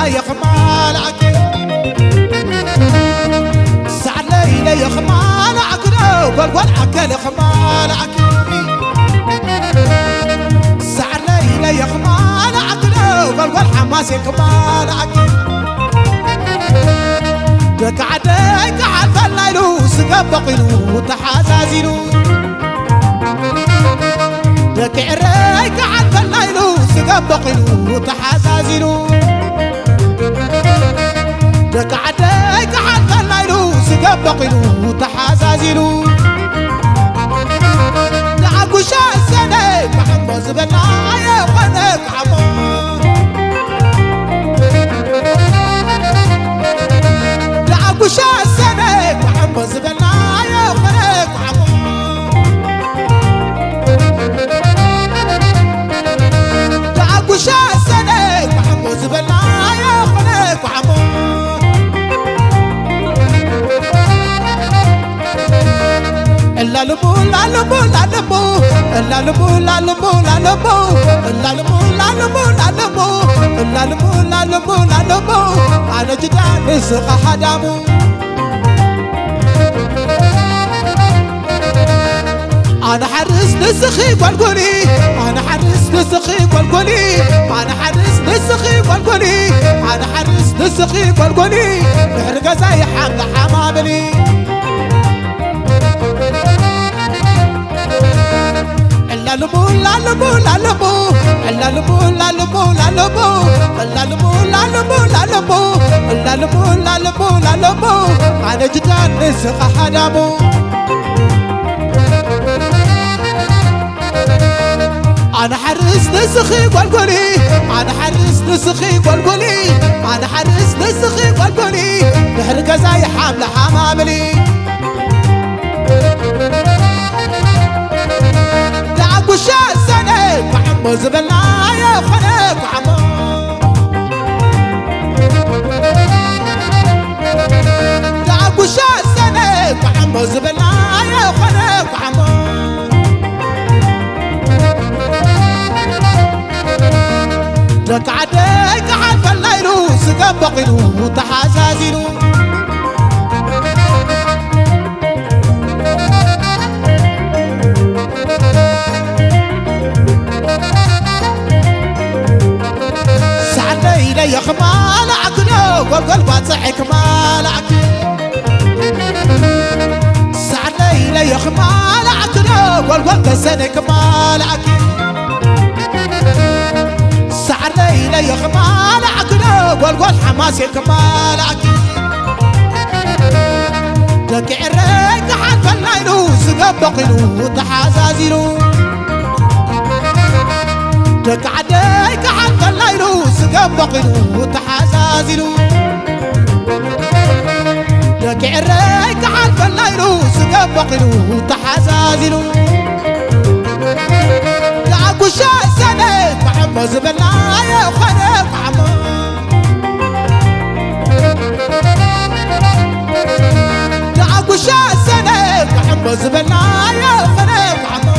يا خمال عكي سعر ليلة يا خمال عكنا والقول عكا يا خمال عكي سعر ليلة يا خمال عكنا والقول حماس يا خمال عكي دك عديك عالف الليلو سقبقلو تحازازيلو دك عريك عالف الليلو سقبقلو تحازازيلو دك عديك عالف الليلو سقبقلو تحازازيلو دعكو شاسنك محمد زبنايا وخنك عمو وش السنك محمد زبنايا وخنك وعمو دعك وش السنك محمد زبنايا وخنك وعمو إلا لمو لا لمو لا لمو إلا لمو لا لمو لا لمو إلا لمو لا لمو لا لمو إلا لمو لا لمو لا لمو أنا جدان نسق حدامو أنا حرس نسخي والقولي أنا حرس نسخي والقولي أنا حرس نسخي والقولي أنا حرس نسخي والقولي نحرق زي حمد حماملي إلا لمو لا لمو لا لمو إلا لمو لا لمو لا لمو إلا لمو لا لمو لا لمو إلا لمو لا لمو لا لمو أنا جدان نسخ حدامو أنا حرس نسخي والقولي أنا حرس نسخي والقولي أنا حرس نسخي والقولي نحرق زي حمل حماملي دعك وش السنك محمد زبنايا وخنك وعمو دعك وش السنك محمد زبنايا وخنك وعمو دك عديك عالف الليلو سقبقلو تحازازيلو سعر ليلة يا خمال عكنو والقلب صحك مال عكي سعر ليلة يا خمال عكنو والقلب سنك مال عكي سعر ليلة يا خمال عكنا والقول حماس يا كمال عكي دك عريك عالف الليلو سقبقلو تحازازيلو دك عديك عالف الليلو سقبقلو تحازازيلو دك عريك عالف الليلو سقبقلو تحازازيلو دعك وش السنك محمد زبنايا وخنك وعمو دعك وش السنك محمد زبنايا وخنك وعمو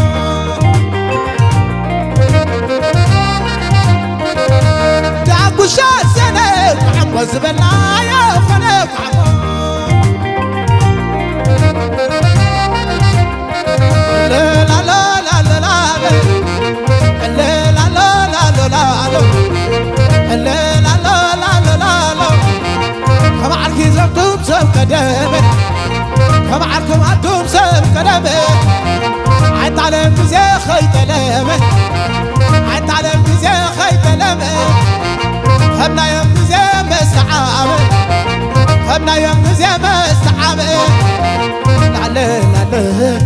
دعك وش السنك محمد زبنايا وخنك وعمو لا لا لا لا لا لا لا لا لا خمعك زرتم سب قدامك خمعكم عدوم سب قدامك عد على مزيا خيط لامك عد على مزيا خيط لامك خمنا يا مزيا مستعامل خمنا يا مزيا مستعامل لا لا لا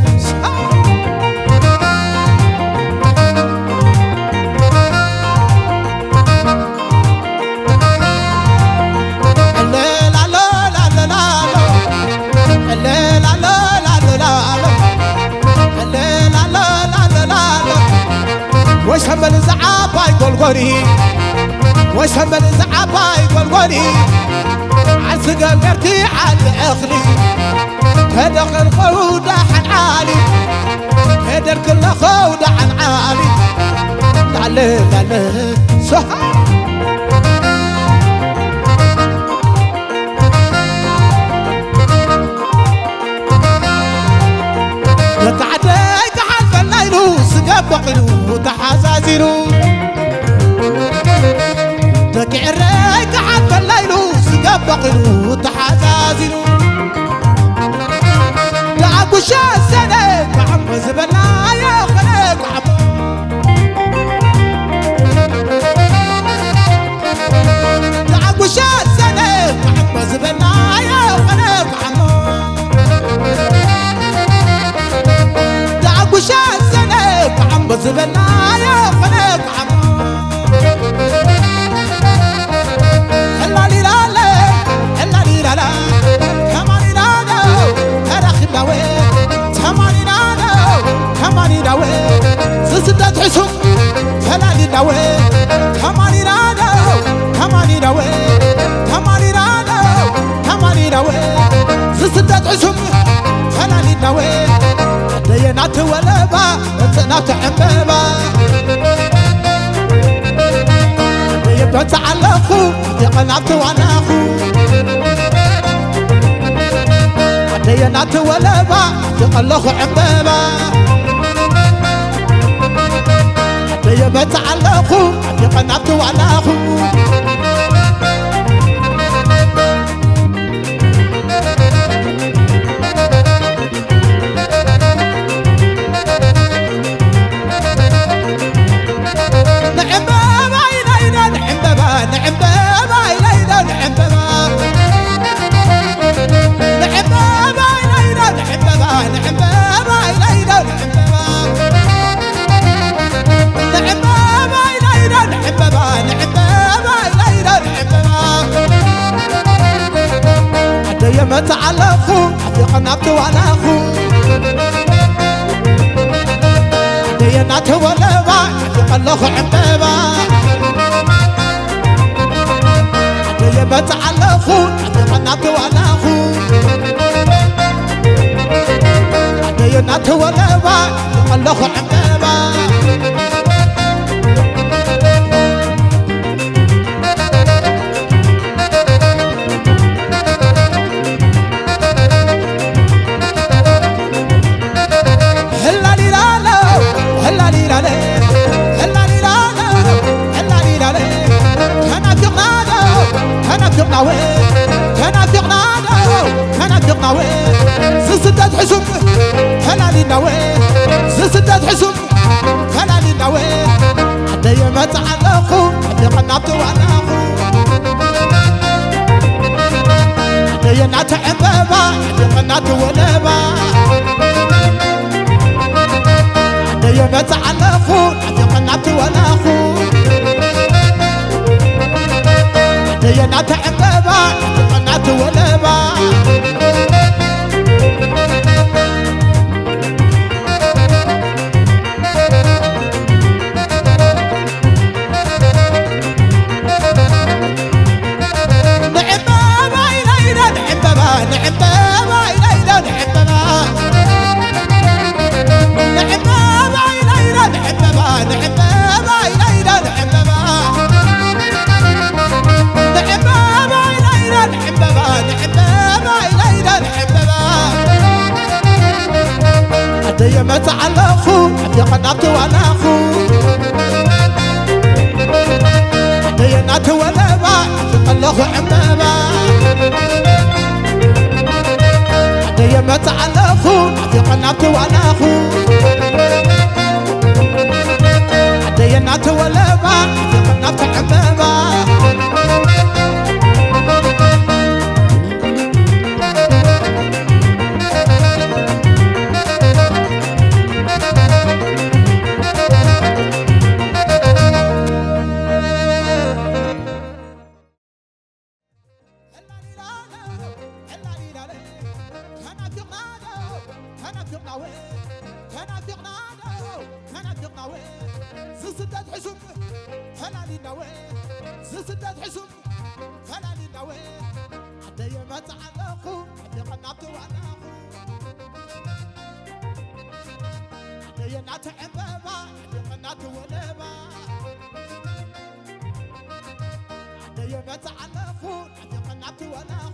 وشمل زعاباي قلقلي وشمل زعاباي قلقلي عالسقا قرتي عال اخلي كدخل خودة عن عالي كدر كل خودة عن عالي لا لا لا لا عمبابا يبت على أخو يقنعت وأنا أخو عدينات ولبا يقلخ عمبابا يبت على أخو يقنعت وأنا أخو يمت على أخو يقنعت وأنا أخو دينات ولبا يقلخ عمبابا يمت على أخو يقنعت وأنا أخو دينات ولبا يقلخ عمبابا سستات حسم هلالي نوي سستات حسم هلالي نوي عدي يمت على أخو عدي قنعت وأنا أخو عدي ينعت عمبابا عدي قنعت ولبا عدي يمت على أخو عدي قنعت وأنا أخو عدي ينعت عمبابا عدي قنعت ولبا يمت على أخو عدي قنعت وأنا أخو دينات ولبا يقلخ عمبابا يمت على أخو عدي قنعت وأنا أخو دينات ولبا يقنعت عمبابا سستات حسم هلالي نوي سستات حسم هلالي نوي عدي يمت على أخو عدي قنعت وأنا أخو عدي ينعت عمبابا عدي قنعت ولبا عدي يمت على أخو عدي قنعت وأنا